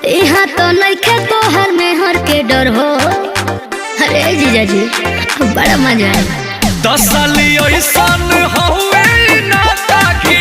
यहाँ तो नइखे तोहर मेहर के डर हो। अरे जीजा जी बड़ा मजा है। 10 साल ऐसन हवे ना ताकि